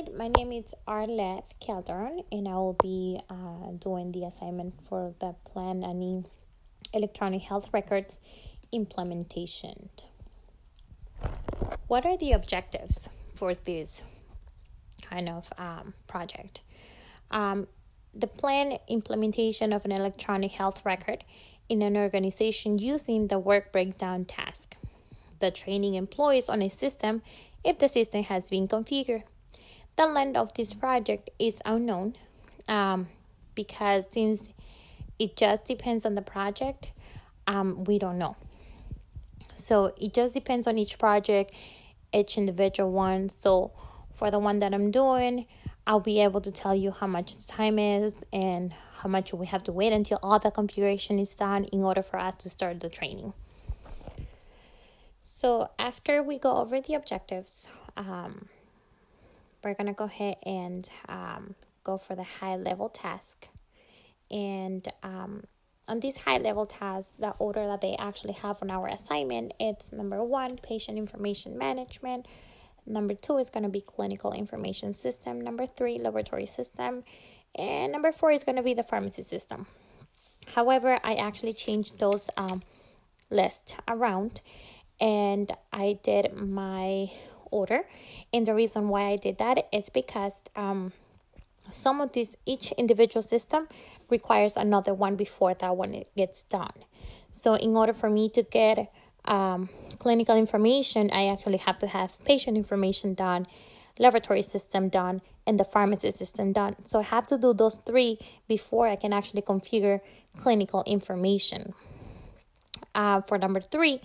Hi, my name is Arleth and I will be doing the assignment for the plan and electronic health records implementation. What are the objectives for this kind of project? The plan implementation of an electronic health record in an organization using the work breakdown task. The training employees on a system if the system has been configured. The length of this project is unknown because since it just depends on the project, we don't know. So it just depends on each project, each individual one. So for the one that I'm doing, I'll be able to tell you how much the time is and how much we have to wait until all the configuration is done in order for us to start the training. So after we go over the objectives, we're going to go ahead and go for the high-level task. And on this high-level task, the order that they actually have on our assignment, it's number 1, patient information management. Number 2 is going to be clinical information system. Number 3, laboratory system. And number 4 is going to be the pharmacy system. However, I actually changed those lists around and I did my order. And the reason why I did that is because some of these, each individual system requires another one before that one gets done. So in order for me to get clinical information, I actually have to have patient information done, laboratory system done, and the pharmacy system done. So I have to do those 3 before I can actually configure clinical information. For number 3,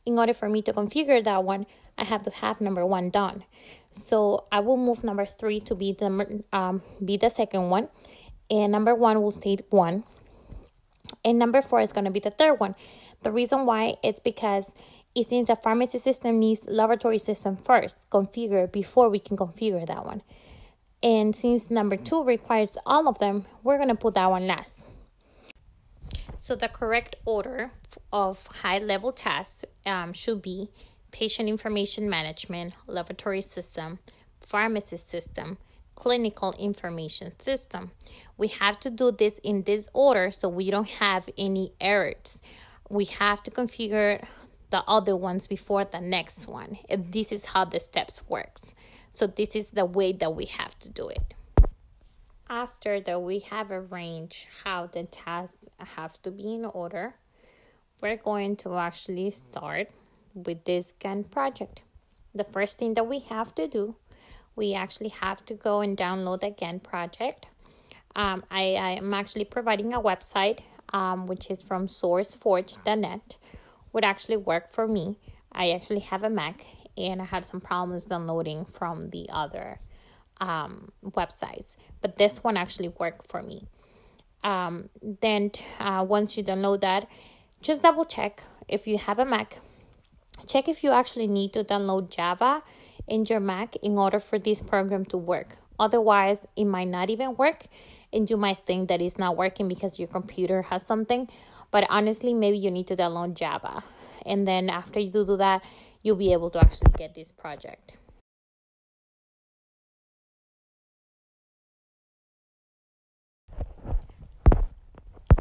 in order for me to configure that one, I have to have number 1 done. So I will move number 3 to be the second one, and number 1 will stay 1, and number 4 is going to be the third one. The reason why it's because it seems the pharmacy system needs laboratory system first configured before we can configure that one. And since number 2 requires all of them, we're going to put that one last. So the correct order of high-level tasks should be patient information management, laboratory system, pharmacy system, clinical information system. We have to do this in this order so we don't have any errors. We have to configure the other ones before the next one. And this is how the steps works. So this is the way that we have to do it. After that we have arranged how the tasks have to be in order, we're going to actually start with this Gantt project. The first thing that we have to do, we actually have to go and download the Gantt project. I am actually providing a website, which is from sourceforge.net, would actually work for me. I actually have a Mac and I had some problems downloading from the other websites, but this one actually worked for me. Then once you download that, just double check if you have a Mac. Check if you actually need to download Java in your Mac in order for this program to work. Otherwise, it might not even work and you might think that it's not working because your computer has something. But honestly, maybe you need to download Java. And then after you do that, you'll be able to actually get this project.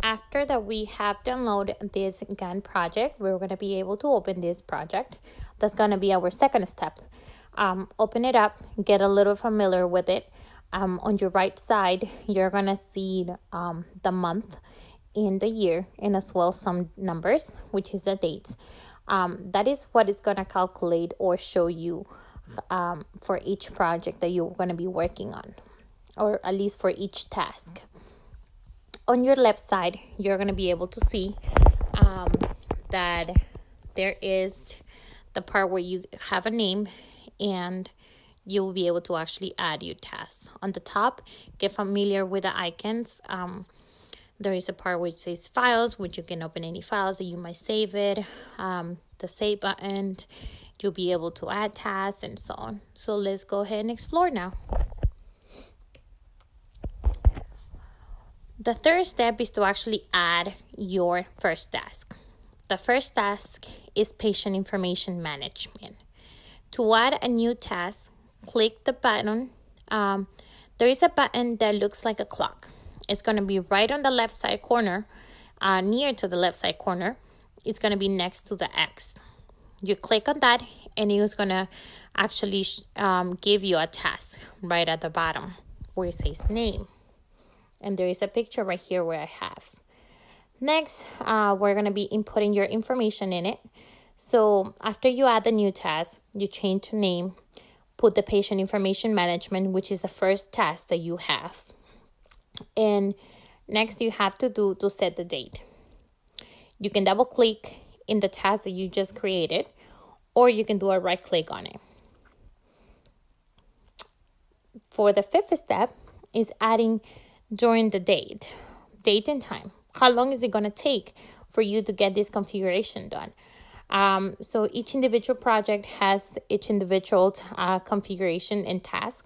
After that we have downloaded this Gantt project, we're going to be able to open this project. That's going to be our second step. Open it up, get a little familiar with it. On your right side, you're going to see the month and the year, and as well some numbers, which is the dates. That is what it's going to calculate or show you for each project that you're going to be working on, or at least for each task. On your left side, you're going to be able to see that there is the part where you have a name and you will be able to actually add your tasks. On the top, get familiar with the icons. There is a part which says files, which you can open any files that you might save it. The save button, you'll be able to add tasks and so on. So let's go ahead and explore now. The third step is to actually add your first task. The first task is patient information management. To add a new task, click the button there is a button that looks like a clock. It's going to be right on the left side corner, near to the left side corner. It's going to be next to the X. You click on that, and it's going to actually give you a task right at the bottom where it says name. And there is a picture right here where I have. Next, we're going to be inputting your information in it. So after you add the new task, you change to name, put the patient information management, which is the first task that you have. And next you have to set the date. You can double click in the task that you just created, or you can do a right click on it. For the fifth step is adding during the date and time. How long is it going to take for you to get this configuration done? So each individual project has each individual configuration and task.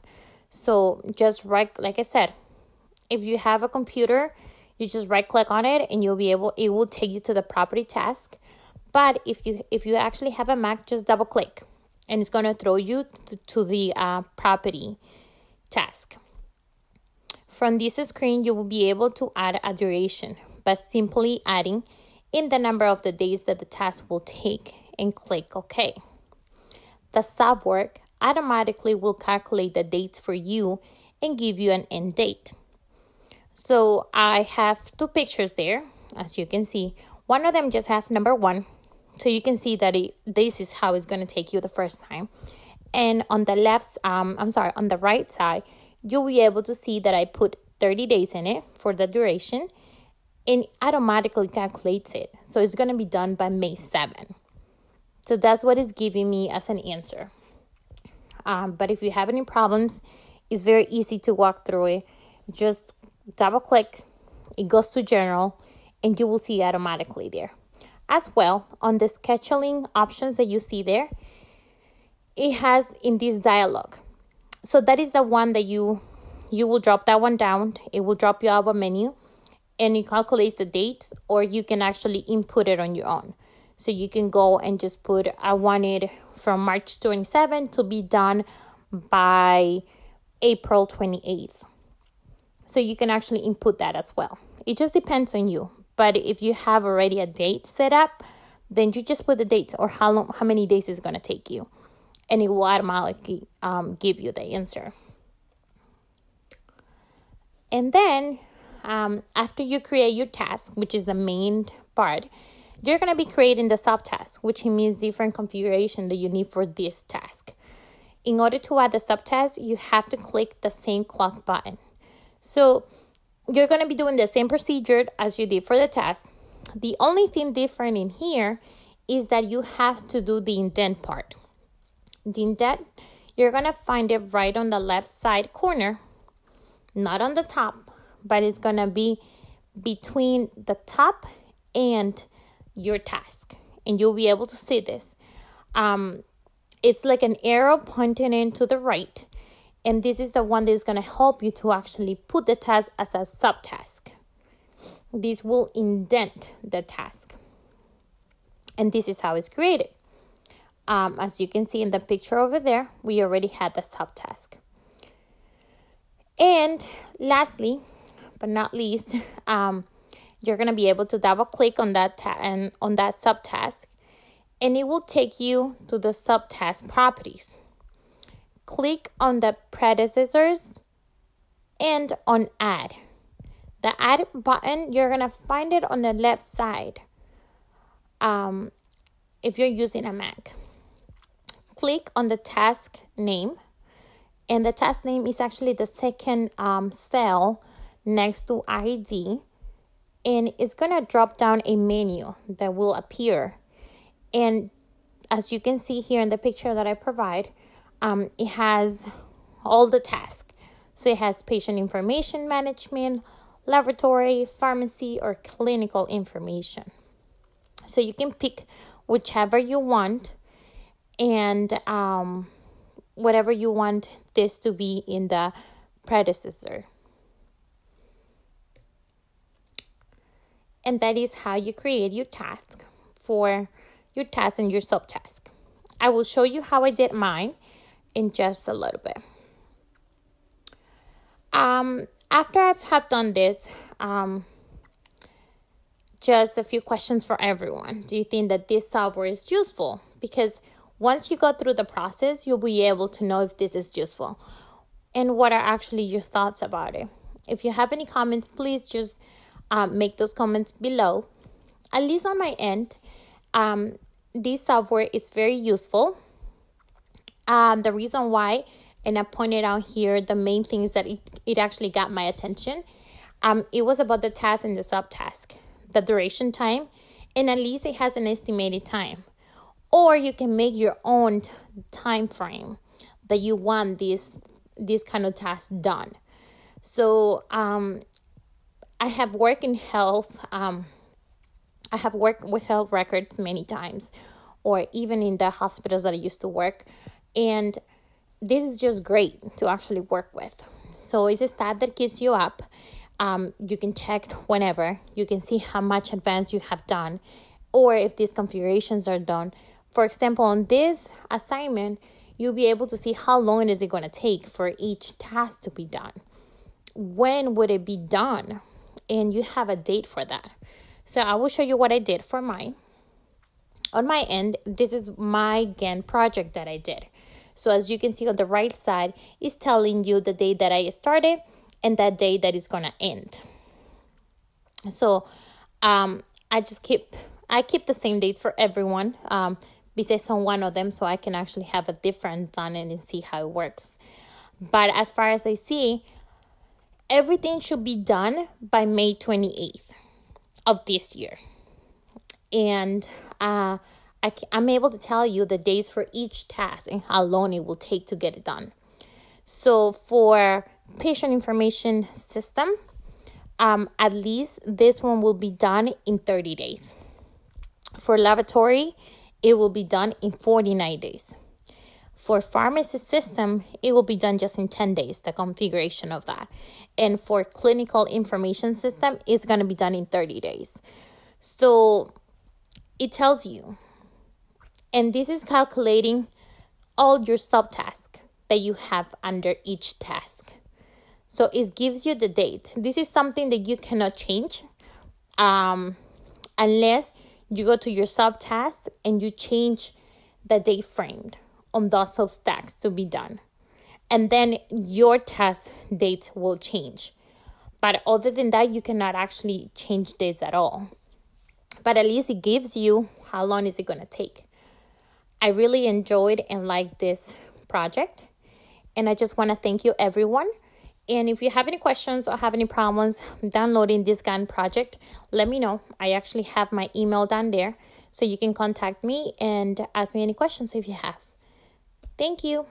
So just like I said, if you have a computer, you just right click on it and it will take you to the property task. But if you actually have a Mac, just double click and it's going to throw you to the property task. From this screen, you will be able to add a duration by simply adding in the number of the days that the task will take and click OK. The software automatically will calculate the dates for you and give you an end date. So I have two pictures there, as you can see. One of them just have number 1. So you can see that this is how it's going to take you the first time. And on the on the right side, you'll be able to see that I put 30 days in it for the duration, and automatically calculates it. So it's going to be done by May 7. So that's what it's giving me as an answer. But if you have any problems, it's very easy to walk through it. Just double click, it goes to general, and you will see automatically there. As well, on the scheduling options that you see there, it has in this dialog. So that is the one that you will drop that one down. It will drop you out a menu and it calculates the dates, or you can actually input it on your own. So you can go and just put, I want it from March 27 to be done by April 28th. So you can actually input that as well. It just depends on you. But if you have already a date set up, then you just put the dates or how many days it's going to take you. And it will automatically give you the answer. And then after you create your task, which is the main part, you're going to be creating the subtask, which means different configuration that you need for this task. In order to add the subtask, you have to click the same clock button. So you're going to be doing the same procedure as you did for the task. The only thing different in here is that you have to do the indent part. The indent, you're going to find it right on the left side corner, not on the top, but it's going to be between the top and your task. And you'll be able to see this. It's like an arrow pointing in to the right. And this is the one that is going to help you to actually put the task as a subtask. This will indent the task. And this is how it's created. As you can see in the picture over there, we already had the subtask. And lastly, but not least, you're going to be able to double click on that subtask, and it will take you to the subtask properties. Click on the predecessors and on add. The add button, you're going to find it on the left side if you're using a Mac. Click on the task name, and the task name is actually the second cell next to ID, and it's going to drop down a menu that will appear. And as you can see here in the picture that I provide, it has all the tasks. So it has patient information management, laboratory, pharmacy, or clinical information. So you can pick whichever you want, and whatever you want this to be in the predecessor. And that is how you create your task for your task and your subtask. I will show you how I did mine in just a little bit. After I have done this, just a few questions for everyone. Do you think that this software is useful? Because once you go through the process, you'll be able to know if this is useful. And what are actually your thoughts about it? If you have any comments, please just make those comments below. At least on my end, this software is very useful. The reason why, and I pointed out here the main things that it actually got my attention. It was about the task and the subtask, the duration time, and at least it has an estimated time. Or you can make your own time frame that you want this kind of task done. So I have worked in health. I have worked with health records many times, or even in the hospitals that I used to work. And this is just great to actually work with. So it's a stat that keeps you up. You can check whenever. You can see how much advance you have done, or if these configurations are done. For example, on this assignment, you'll be able to see how long is it going to take for each task to be done. When would it be done? And you have a date for that. So I will show you what I did for mine. On my end, this is my Gantt project that I did. So as you can see on the right side, it's telling you the day that I started and that day that is going to end. So I keep the same dates for everyone, besides on one of them, so I can actually have a different done and see how it works. But as far as I see, everything should be done by May 28th of this year. And I'm able to tell you the days for each task and how long it will take to get it done. So for patient information system, at least this one will be done in 30 days. For laboratory, it will be done in 49 days. For pharmacy system, it will be done just in 10 days, the configuration of that. And for clinical information system, it's going to be done in 30 days. So it tells you, and this is calculating all your subtasks that you have under each task. So it gives you the date. This is something that you cannot change unless you go to your subtask and you change the date framed on those subtasks to be done. And then your task dates will change. But other than that, you cannot actually change dates at all. But at least it gives you how long is it going to take. I really enjoyed and liked this project. And I just want to thank you, everyone. And if you have any questions or have any problems downloading this Gantt project, let me know. I actually have my email down there, so you can contact me and ask me any questions if you have. Thank you.